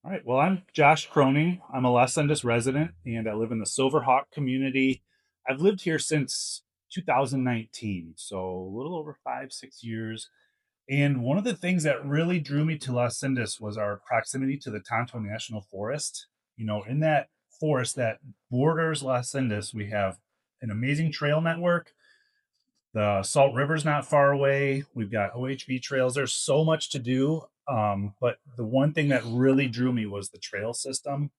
All right. Well, I'm Josh Croning. I'm a Las Sendas resident, and I live in the Silverhawk community. I've lived here since 2019, so a little over 5, 6 years. And one of the things that really drew me to Las Sendas was our proximity to the Tonto National Forest. In that forest that borders Las Sendas, we have an amazing trail network. The Salt River's not far away. We've got OHV trails. There's so much to do. But the one thing that really drew me was the trail system.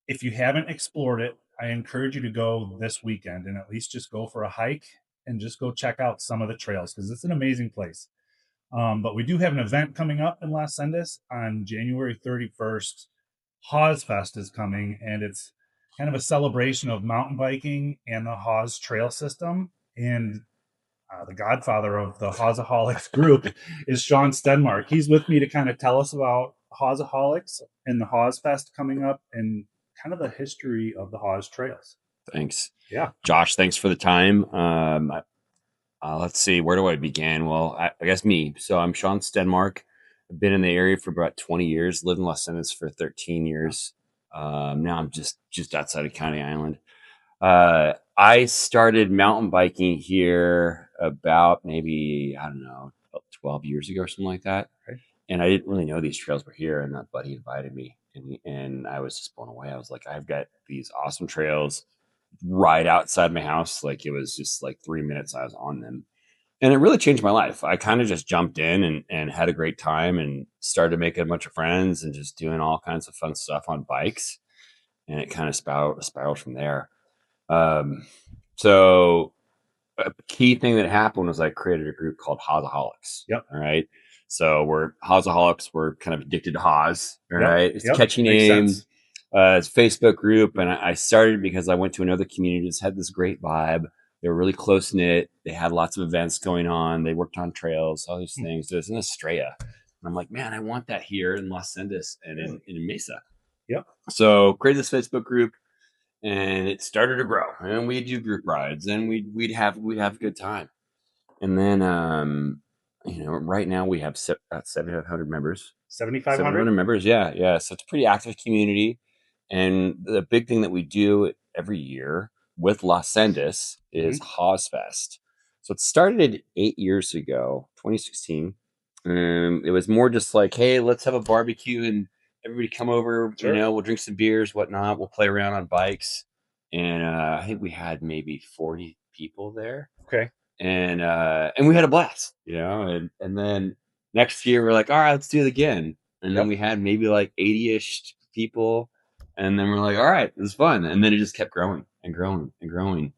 If you haven't explored it, I encourage you to go this weekend and at least just go for a hike and just go check out some of the trails because it's an amazing place. But we do have an event coming up in Las Sendas on January 31st. Hawesfest is coming, and it's kind of a celebration of mountain biking and the Haws trail system. And the godfather of the Hawesaholics group is Sean Stenmark. He's with me to kind of tell us about Hawesaholics and the Hawesfest coming up and kind of the history of the Haws trails. Thanks. Yeah. Josh, thanks for the time. Let's see, where do I begin? Well, I guess me. So I'm Sean Stenmark. I've been in the area for about 20 years, lived in Las Sendas for 13 years. Now I'm just outside of County Island. I started mountain biking here about maybe, I don't know, about 12 years ago or something like that. Okay. And I didn't really know these trails were here. And that buddy invited me, and I was just blown away. I was like, I've got these awesome trails right outside my house. Like it was just like 3 minutes I was on them. And it really changed my life. I kind of just jumped in and had a great time and started making a bunch of friends and just doing all kinds of fun stuff on bikes. And it kind of spiraled from there. So a key thing that happened was I created a group called Hawesaholics. Yep. All right. So we're Hawesaholics. We're kind of addicted to Haws. All Yep. right. It's a Yep. catchy Makes name. sense. It's a Facebook group, and I started because I went to another community that's had this great vibe. They were really close knit. They had lots of events going on. They worked on trails, all these things. There's an Estrella. And I'm like, man, I want that here in Las Sendas and in Mesa. Yep. So created this Facebook group, and it started to grow. And we'd do group rides, and we'd have a good time. And then right now we have about 7,500 members. 7,500 members. Yeah. So it's a pretty active community. And the big thing that we do every year with Las Sendas is Hawesfest. So it started 8 years ago, 2016. It was more just like, hey, let's have a barbecue and everybody come over. Sure. We'll drink some beers, whatnot. We'll play around on bikes. And I think we had maybe 40 people there. Okay. And we had a blast, and then next year we're like, all right, let's do it again. And then we had maybe like 80-ish people. And then we're like, all right, it was fun. And then it just kept growing and growing and growing.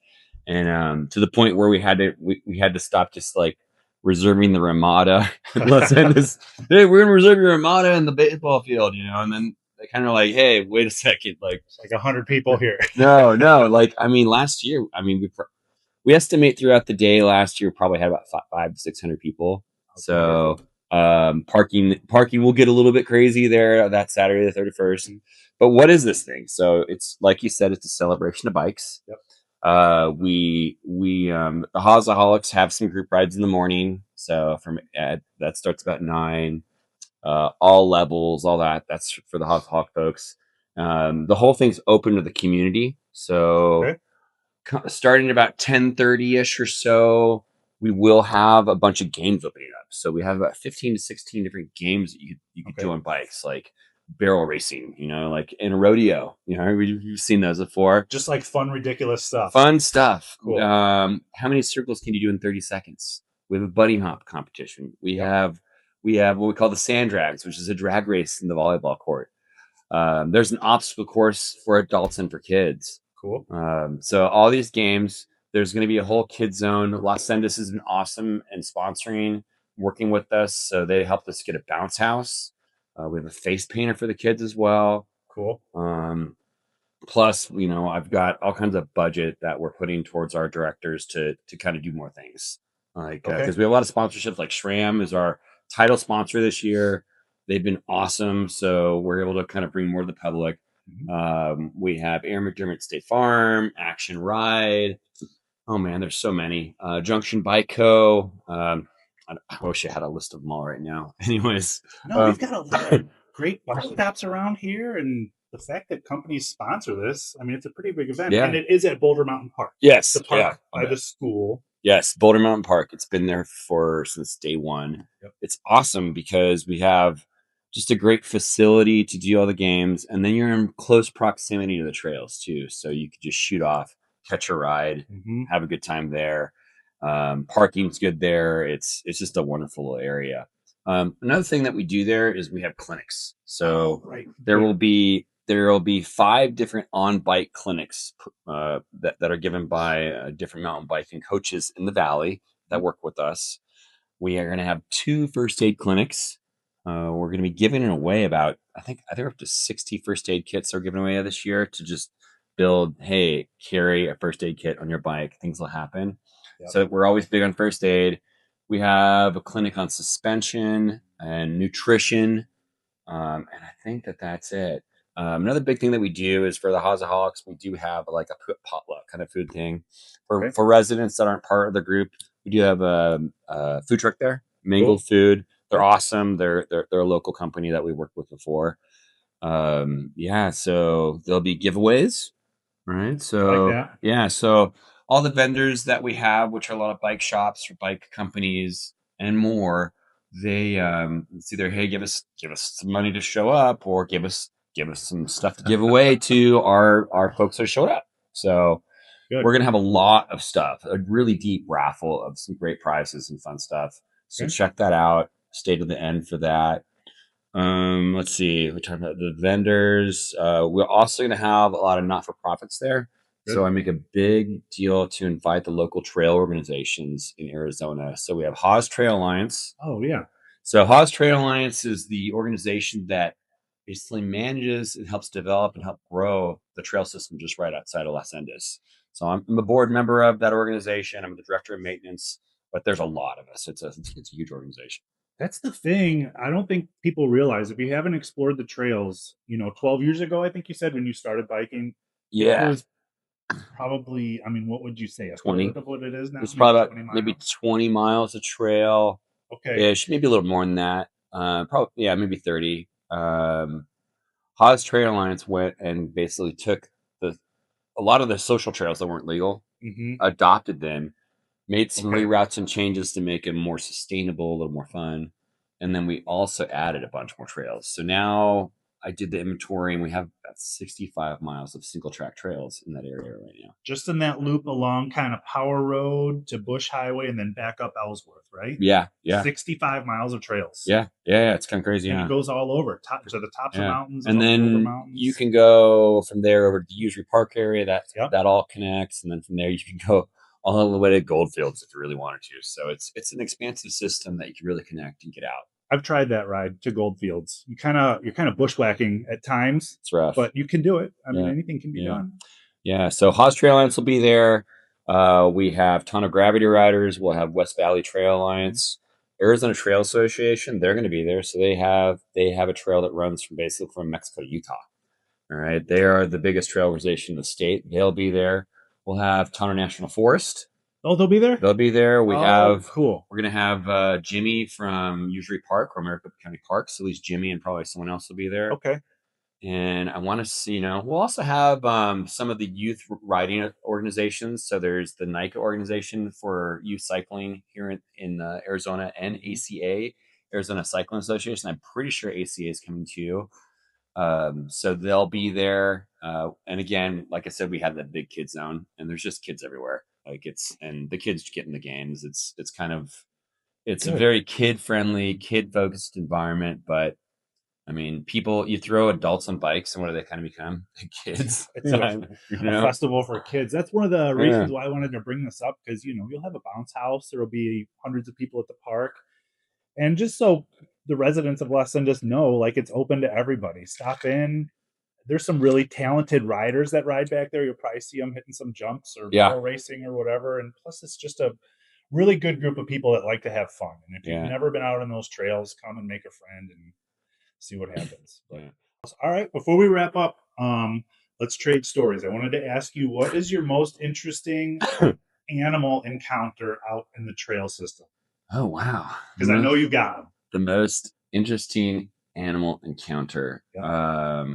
And to the point where we had to stop just like reserving the Ramada. Let's end this. Hey, we're gonna reserve your Ramada in the baseball field, and then they kind of like, hey, wait a second, like it's like 100 people here. no, like last year, we estimate throughout the day last year probably had about 500 to 600 people. Okay. So parking will get a little bit crazy there that Saturday the 31st. But what is this thing? So it's like you said, it's a celebration of bikes. Yep. The Hawesaholics have some group rides in the morning. So that starts about 9. All levels, all that. That's for the Hawesaholic folks. The whole thing's open to the community. So starting about 10:30ish or so, we will have a bunch of games opening up. So we have about 15 to 16 different games that you can do on bikes, like barrel racing, like in a rodeo. We've seen those before. Just like fun, ridiculous stuff. Fun stuff. Cool. How many circles can you do in 30 seconds? We have a buddy hop competition. We have what we call the sand drags, which is a drag race in the volleyball court. There's an obstacle course for adults and for kids. Cool. So all these games, there's going to be a whole kid zone. Las Sendas has been awesome and sponsoring, working with us. So they helped us get a bounce house. We have a face painter for the kids as well. Cool. Plus, I've got all kinds of budget that we're putting towards our directors to kind of do more things. Because we have a lot of sponsorships. Like SRAM is our title sponsor this year. They've been awesome. So we're able to kind of bring more to the public. We have Aaron McDermott State Farm, Action Ride. Oh man, there's so many. Junction Bike Co. I wish I had a list of them all right now. Anyways, no, we've got a lot. great bus stops around here, and the fact that companies sponsor this, I mean, it's a pretty big event, and Yeah. it is at Boulder Mountain Park, the Yes. Yeah. park by the school. Yes, Boulder Mountain Parke. It's been there for since day one. Yep. It's awesome because we have just a great facility to do all the games, and then you're in close proximity to the trails too. So you could just shoot off, catch a ride, Mm-hmm. have a good time there. Parking's good there. It's just a wonderful area. Another thing that we do there is we have clinics. So Right. there will be 5 different on bike clinics that are given by different mountain biking coaches in the valley that work with us. We are going to have 2 first aid clinics. We're going to be giving away about I think up to 60 first aid kits are given away this year to just build. Hey, carry a first aid kit on your bike. Things will happen. Yep. So we're always big on first aid. We have a clinic on suspension and nutrition. And I think that's it. Another big thing that we do is for the Hawesfest, we do have like a potluck kind of food thing Okay. for residents that aren't part of the group. We do have a food truck there, Mangled Cool. Food. They're awesome. They're a local company that we worked with before. Yeah, so there'll be giveaways, right? I like So that. yeah, so all the vendors that we have, which are a lot of bike shops or bike companies and more, they it's either hey give us some money to show up or give us some stuff to give away to our folks that showed up. So Good. we're gonna have a lot of stuff, a really deep raffle of some great prizes and fun stuff. So Okay. check that out. Stay to the end for that. Let's see. We're talking about the vendors. We're also going to have a lot of not for profits there. Good. So I make a big deal to invite the local trail organizations in Arizona. So we have Haas Trail Alliance. Oh yeah. So Haas Trail Alliance is the organization that basically manages and helps develop and help grow the trail system just right outside of Las Sendas. So I'm a board member of that organization. I'm the director of maintenance, but there's a lot of us. It's a huge organization. That's the thing. I don't think people realize if you haven't explored the trails, 12 years ago, I think you said when you started biking, it Yeah, was probably, I mean, what would you say? A 20. third of what it is now? There's Maybe probably about 20 maybe miles? 20 miles of trail Okay. ish, maybe a little more than that. Probably, yeah, maybe 30. Haas Trail Alliance went and basically took a lot of the social trails that weren't legal, Mm-hmm. adopted them, made some Okay. reroutes and changes to make them more sustainable, a little more fun. And then we also added a bunch more trails. So now I did the inventory and we have about 65 miles of single track trails in that area right now. Just in that loop along kind of Power Road to Bush Highway and then back up Ellsworth, right? Yeah, yeah. 65 miles of trails. Yeah. It's kind of crazy. And yeah. it goes all over to the tops of Yeah. mountains And above the Boulder then Mountains. you can go from there over to the Usury Park area. Yep. That all connects, and then from there you can go all the way to Goldfields if you really wanted to. So it's an expansive system that you can really connect and get out. I've tried that ride to Goldfields. You're kind of bushwhacking at times, It's rough, but you can do it. I mean, Yeah. anything can be Yeah. done. Yeah. So Haas Trail Alliance will be there. We have Ton of Gravity Riders. We'll have West Valley Trail Alliance, Arizona Trail Association. They're going to be there. So they have a trail that runs from basically from Mexico to Utah. All right. They are the biggest trail organization in the state. They'll be there. We'll have Tonner National Forest. Oh, they'll be there? They'll be there. Cool. We're going to have Jimmy from Usury Park or Maricopa County Parks. At least Jimmy and probably someone else will be there. Okay. And I want to see, we'll also have some of the youth riding organizations. So there's the NICA organization for youth cycling here in Arizona and ACA, Arizona Cycling Association. I'm pretty sure ACA is coming too. So they'll be there. And again, like I said, we have that big kid zone and there's just kids everywhere. And the kids get in the games. It's Good. a very kid friendly, kid focused environment, but I mean, you throw adults on bikes and what do they kind of become? Kids. It's a festival for kids. That's one of the reasons why I wanted to bring this up because, you'll have a bounce house. There will be hundreds of people at the park. And just so the residents of Las Sendas know, like it's open to everybody. Stop in. There's some really talented riders that ride back there. You'll probably see them hitting some jumps or barrel racing or whatever. And plus, it's just a really good group of people that like to have fun. And if you've never been out on those trails, come and make a friend and see what happens. All right, before we wrap up, let's trade stories. I wanted to ask you, what is your most interesting animal encounter out in the trail system? Oh wow! Because I know you got them. The most interesting animal encounter. Yeah.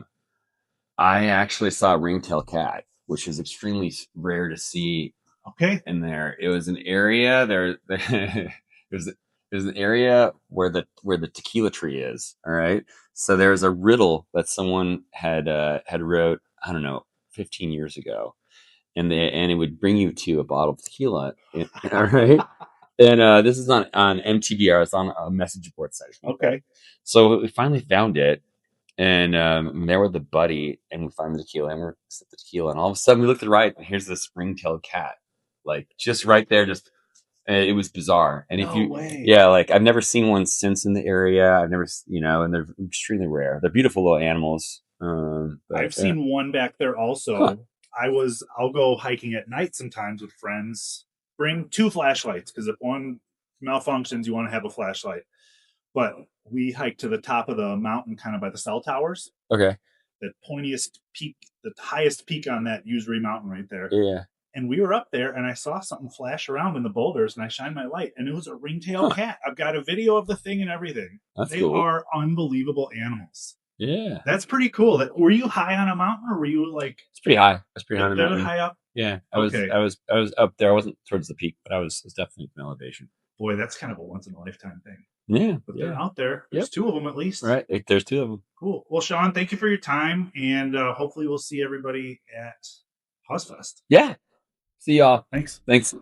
I actually saw a ringtail cat, which is extremely rare to see Okay. in there. It was an area there. There's an area where the tequila tree is. All right. So there's a riddle that someone had wrote, I don't know, 15 years ago, and it would bring you to a bottle of tequila. All right. And this is on MTBR. It's on a message board site. Okay. So we finally found it, and I'm there with the buddy, and we find the tequila, and we're sip the tequila, and all of a sudden we look to the right, and here's this ring-tailed cat, like just right there. Just and it was bizarre. And if No you, way. yeah, like I've never seen one since in the area. I've never, and they're extremely rare. They're beautiful little animals. But I've seen one back there huh, also. I'll go hiking at night sometimes with friends. Bring two flashlights because if one malfunctions, you want to have a flashlight. But we hiked to the top of the mountain, kind of by the cell towers. okay, The pointiest peak, the highest peak on that Usery Mountain right there. yeah, And we were up there, and I saw something flash around in the boulders, and I shined my light, and it was a ringtail huh, cat. I've got a video of the thing and everything. that's They cool. are unbelievable animals. Yeah, That's pretty cool. Were you high on a mountain, or were you like it's pretty high. It's pretty high on the they're mountain. high up? Yeah, Okay, I was up there. I wasn't towards the peak, but I was definitely from elevation. boy, that's kind of a once in a lifetime thing. Yeah, But they're yeah, out there. There's yep. two of them at least. Right, there's two of them. Cool. Well, Sean, thank you for your time, and hopefully we'll see everybody at Hawesfest. Yeah. See y'all. Thanks. Thanks.